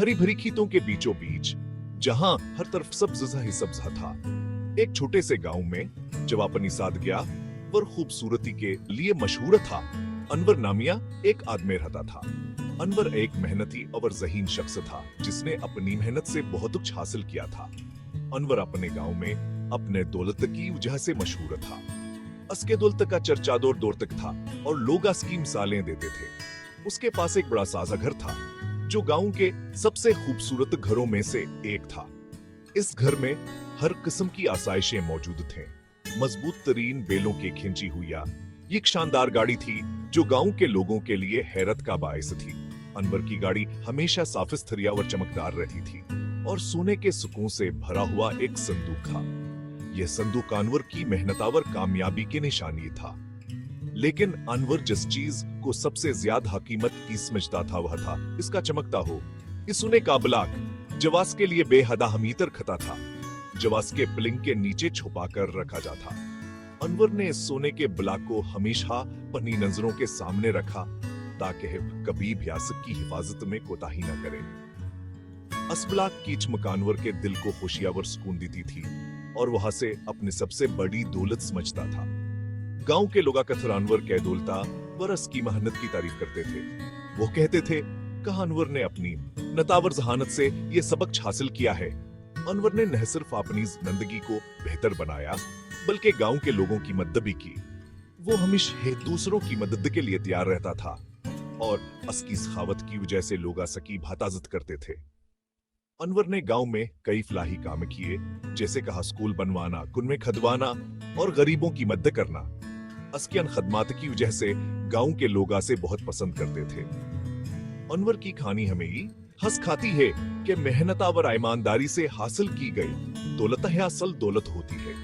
हरी भरी खेतों के बीचों बीच, जहां हर तरफ सब्ज़ ही सब्ज़ था, एक छोटे से गांव में जवाबनी सादगिया और खूबसूरती के लिए मशहूर था। अनवर नामिया एक आदमी रहता था। अनवर एक मेहनती और ज़हीन शख्स था जिसने अपनी मेहनत से बहुत कुछ हासिल किया था। अनवर अपने गांव में अपने दौलत की वजह से मशहूर था। उसके दौलत का चर्चा दूर दूर तक था और लोग उसकी मिसालें देते थे। उसके पास एक बड़ा साजा घर था जो गांव के सबसे खूबसूरत घरों में से एक था। इस घर में हर किस्म की आसाइशें मौजूद थे। मजबूत तरीन बेलों की खिंची हुई ये एक शानदार गाड़ी थी जो गांव के लोगों के लिए हैरत का बायस थी। अनवर की गाड़ी हमेशा साफ सुथरी और चमकदार रहती थी और सोने के सुकून से भरा हुआ एक संदूक था। यह संदूक अनवर की मेहनतावर कामयाबी की निशानी था। लेकिन अनवर जिस चीज को सबसे ज्यादा हकीमत की समझता था वह था इसका चमकता हो इस सोने का ब्लॉक, जवास के लिए बेहद अहमियत रखता था। जवास के पलंग के नीचे छुपा कर रखा जाता। अनवर ने इस सोने के ब्लॉक को हमेशा अपनी नजरों के सामने रखा ताकि कभी भी की हिफाजत में कोताही न करे। इस ब्लॉक की चमक अनवर के दिल को खुशियां और सुकून देती थी और वहां से अपनी सबसे बड़ी दौलत समझता था। गांव के लोग कथर अनवर के दौलता बरस की मेहनत की तारीफ करते थे। वो कहते थे कि अनवर ने अपनी नतावर जहानत से ये सबक हासिल किया है। अनवर ने न सिर्फ अपनी जिंदगी को बेहतर बनाया बल्कि गांव के लोगों की मदद भी की। वो हमेशा दूसरों की मदद के लिए तैयार रहता था और उसकी सखावत की वजह से लोग उसकी हिफाजत करते थे। अनवर ने गांव में कई फलाही काम किए, जैसे कहा स्कूल बनवाना, कुनमे खदवाना और गरीबों की मदद करना। उसकी अन खदमात की वजह से गांव के लोग उसे बहुत पसंद करते थे। अनवर की कहानी हमें ही हंस खाती है कि मेहनत और ईमानदारी से हासिल की गई दौलत है असल दौलत होती है।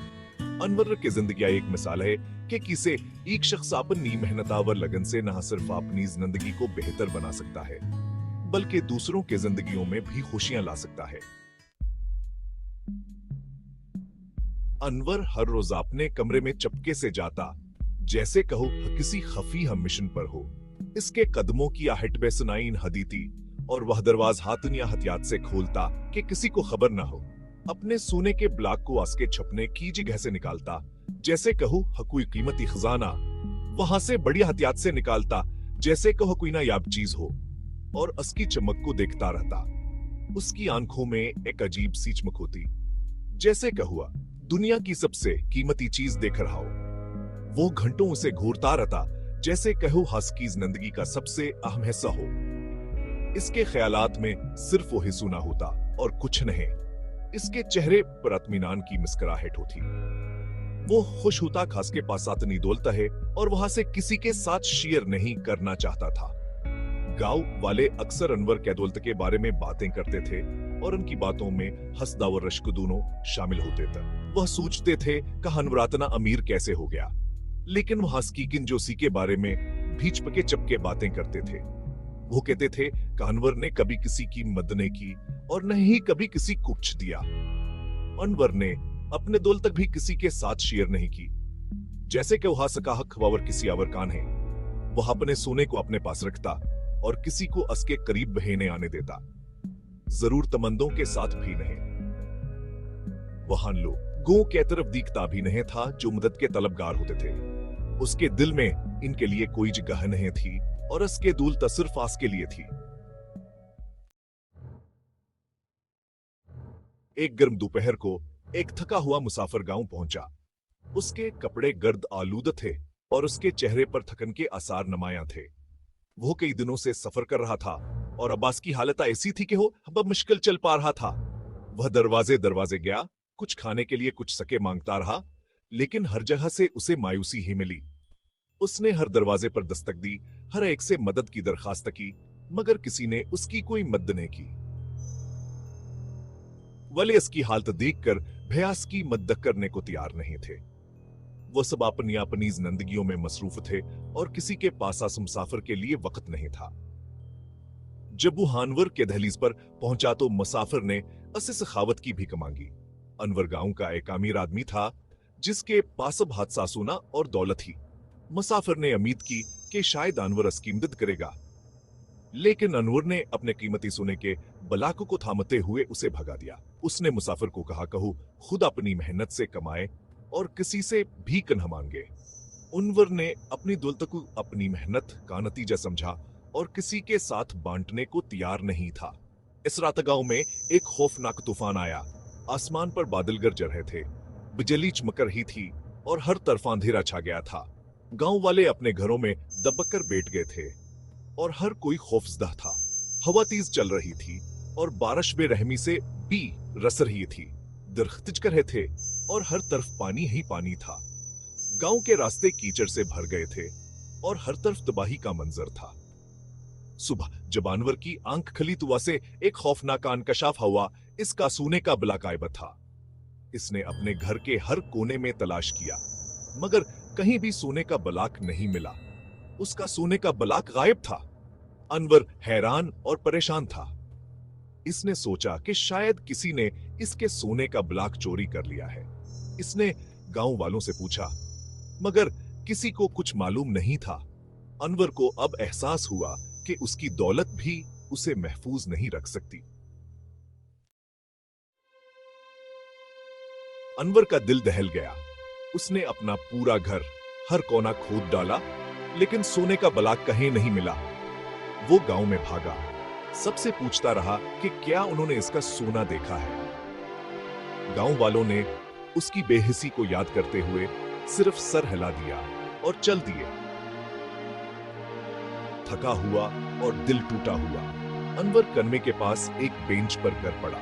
अनवर की जिंदगी एक मिसाल है कि किसे एक शख्स अपनी मेहनत और लगन से न सिर्फ अपनी जिंदगी को बेहतर बना सकता है बल्कि दूसरों के जिंदगियों में भी खुशियां ला सकता है। अनवर हर रोज अपने कमरे में चपके से जाता, जैसे कहो किसी खफी हम मिशन पर हो। इसके कदमों की आहट बे सुनाई हदी थी और वह दरवाज हाथन या हथियात से खोलता कि किसी को खबर ना हो। अपने सोने के ब्लॉक को उसके छपने की जगह से निकालता, जैसे कहो कोई कीमती खजाना। वहां से बड़ी हथियात से निकालता, जैसे कहो कोई नायाब चीज हो, और उसकी चमक को देखता रहता। उसकी आंखों में एक अजीब सी चमक होती, जैसे कहुआ दुनिया की सबसे कीमती चीज देख रहा हो। वो घंटों उसे घूरता रहता, जैसे कहो हंस की जिंदगी का सबसे अहम हिस्सा हो। इसके ख्यालात में सिर्फ वो ही सुना होता और कुछ नहीं। इसके चेहरे पर इत्मीनान की मुस्कुराहट होती। वो खुश होता खास के पास इतनी दौलत है और वहां से किसी के साथ शेयर नहीं करना चाहता था। गांव वाले अक्सर अनवर के दौलत के बारे में बातें करते थे और उनकी बातों में हंसदा और रश्क दोनों शामिल होते थे। वह सोचते थे कि अनवर इतना अमीर कैसे हो गया, लेकिन वह हकीकिन जोशी के बारे में भी चपके चपके बातें करते थे। वो कहते थे कि अनवर ने कभी किसी की मदद नहीं की और न ही कभी किसी को कुछ दिया। अनवर ने अपने दौलत भी किसी के साथ शेयर नहीं की, जैसे कि वह सका हक वावर किसी और कान है। वह अपने सोने को अपने पास रखता और किसी को उसके करीब बहने आने देता, जरूरतमंदों के साथ भी नहीं। वहां लोगों के तरफ दिखता भी नहीं था जो मदद के तलबगार होते थे। उसके दिल में इनके लिए कोई जगह नहीं थी और उसके दौलत सिर्फ आस के लिए थी। एक गर्म दोपहर को एक थका हुआ मुसाफिर गांव पहुंचा। उसके कपड़े गर्द आलूद थे और उसके चेहरे पर थकन के आसार नमाया थे। वो कई दिनों से सफर कर रहा था और अब्बास की हालत ऐसी थी कि वो अब मुश्किल चल पा रहा था। वह दरवाजे दरवाजे गया, कुछ खाने के लिए कुछ सके मांगता रहा, लेकिन हर जगह से उसे मायूसी ही मिली। उसने हर दरवाजे पर दस्तक दी, हर एक से मदद की दरखास्त की, मगर किसी ने उसकी कोई मदद नहीं की। वले इसकी हालत देखकर भयास की मदद करने को तैयार नहीं थे। वो सब अपनी अपनी जिंदगियों में मसरूफ थे और किसी के पास आस मुसाफिर के लिए वक्त नहीं था। जब वो अनवर के दहलीज पर पहुंचा तो मुसाफिर ने उससे सखावत की भीख मांगी। अनवर गांव का एक अमीर आदमी था जिसके पास अब हादसा सोना और दौलत ही। मुसाफिर ने उम्मीद की कि शायद अनवर उसकी मदद करेगा। लेकिन अनवर ने अपने कीमती सोने के बलाक को थामते हुए उसे भगा दिया। उसने मुसाफिर को कहा, कहू खुद अपनी मेहनत से कमाए और किसी से भीख न मांगे। अनवर ने अपनी दौलत को अपनी मेहनत का नतीजा समझा और किसी के साथ बांटने को तैयार नहीं था। इस रात गांव में एक खौफनाक तूफान आया। आसमान पर बादल गरज रहे थे, बिजली चमक रही थी और हर तरफ अंधेरा छा गया था। गांव वाले अपने घरों में दबक कर बैठ गए थे और हर कोई खौफजदा था। हवा तेज चल रही थी और बारिश बेरहमी से भी रस रही थी। दरख्त टिच रहे थे और हर तरफ पानी ही पानी था। गांव के रास्ते कीचड़ से भर गए थे और हर तरफ तबाही का मंजर था। सुबह जब अनवर की आंख खली तो से एक खौफनाक इंकशाफ हुआ। इसका सोने का बलाक गायब था। इसने अपने घर के हर कोने में तलाश किया, मगर कहीं भी सोने का बलाक नहीं मिला। उसका सोने का बलाक गायब था। अनवर हैरान और परेशान था। इसने सोचा कि शायद किसी ने इसके सोने का बलाक चोरी कर लिया है। इसने गांव वालों से पूछा, मगर किसी को कुछ मालूम नहीं था। अनवर को अब एहसास हुआ कि उसकी दौलत भी उसे महफूज नहीं रख सकती। अनवर का दिल दहल गया। उसने अपना पूरा घर, हर कोना खोद डाला, लेकिन सोने का बलाक कहीं नहीं मिला। वो गांव में भागा, सबसे पूछता रहा कि क्या उन्होंने इसका सोना देखा है। गांव वालों ने उसकी बेहिसी को याद करते हुए सिर्फ सर हिला दिया और चल दिए। थका हुआ और दिल टूटा हुआ अनवर कनवे के पास एक बेंच पर गिर पड़ा।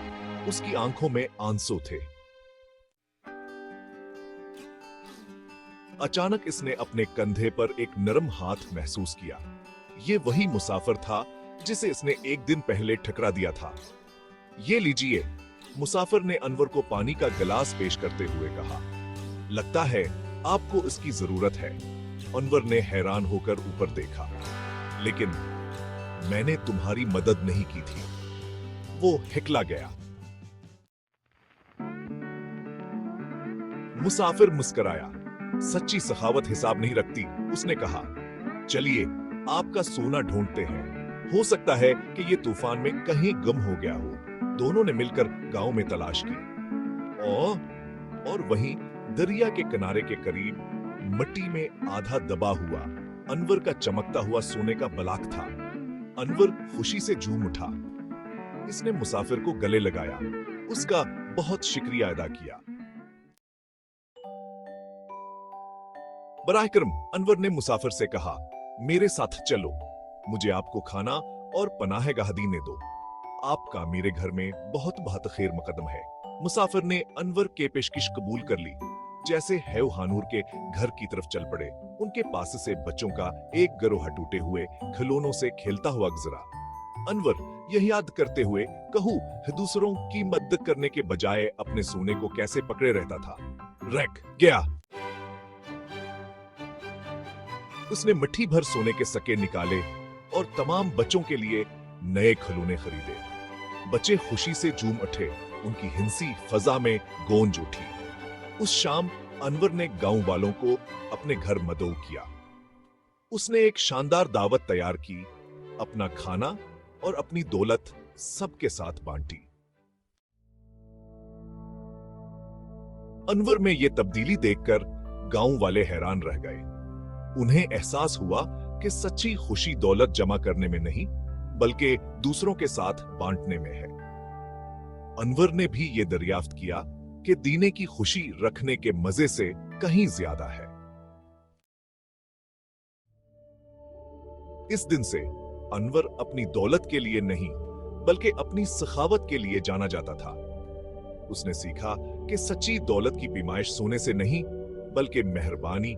उसकी आंखों में आंसू थे। अचानक इसने अपने कंधे पर एक नरम हाथ महसूस किया। ये वही मुसाफिर था जिसे इसने एक दिन पहले ठकरा दिया था। ये लीजिए, मुसाफिर ने अनवर को पानी का गिलास पेश करते हुए कहा। लगता है आपको इसकी जरूरत है। अनवर ने हैरान होकर ऊपर देखा। लेकिन मैंने तुम्हारी मदद नहीं की थी। वो हिकला गया। मुसाफिर मुस्कुराया। सच्ची सखावत हिसाब नहीं रखती, उसने कहा। चलिए आपका सोना ढूंढते हैं। हो सकता है कि ये तूफान में कहीं गुम हो गया हो। दोनों ने मिलकर गांव में तलाश की और वहीं दरिया के किनारे के करीब मिट्टी में आधा दबा हुआ अनवर का चमकता हुआ सोने का बलाक था। अनवर खुशी से झूम उठा। इसने मुसाफिर को गले लगाया, उसका बहुत शुक्रिया अदा किया। बराह करम, अनवर ने मुसाफिर से कहा, मेरे साथ चलो, मुझे आपको खाना और पनाहगाह देने दो। आपका मेरे घर में बहुत बहुत खैर मुकदम है। मुसाफिर ने अनवर के पेशकश कबूल कर ली। जैसे हैव हानूर के घर की तरफ चल पड़े। उनके पास से बच्चों का एक गिरोह टूटे हुए खिलौनों से खेलता हुआ गुजरा। अनवर यह याद करते हुए कहू दूसरों की मदद करने के बजाय अपने सोने को कैसे पकड़े रहता था। रैक गया। उसने मुट्ठी भर सोने के सके निकाले और तमाम बच्चों के लिए नए खिलौने खरीदे। बच्चे खुशी से झूम उठे। उनकी हिंसी फजा में गूंज उठी। उस शाम अनवर ने गांव वालों को अपने घर मदऊ किया। उसने एक शानदार दावत तैयार की, अपना खाना और अपनी दौलत सबके साथ बांटी। अनवर में यह तब्दीली देखकर गांव वाले हैरान रह गए। उन्हें एहसास हुआ कि सच्ची खुशी दौलत जमा करने में नहीं, बल्कि दूसरों के साथ बांटने में है। अनवर ने भी यह दरियाफ्त किया कि दीने की खुशी रखने के मजे से कहीं ज्यादा है। इस दिन से अनवर अपनी दौलत के लिए नहीं, बल्कि अपनी सखावत के लिए जाना जाता था। उसने सीखा कि सच्ची दौलत की पैमाइश सोने से नहीं, बल्कि मेहरबानी,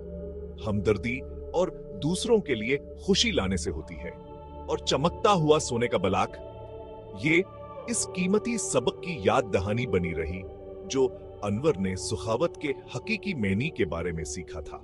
हमदर्दी और दूसरों के लिए खुशी लाने से होती है। और चमकता हुआ सोने का बलाक, ये इस कीमती सबक की याद दहानी बनी रही जो अनवर ने सखावत के हकीकी मैनी के बारे में सीखा था।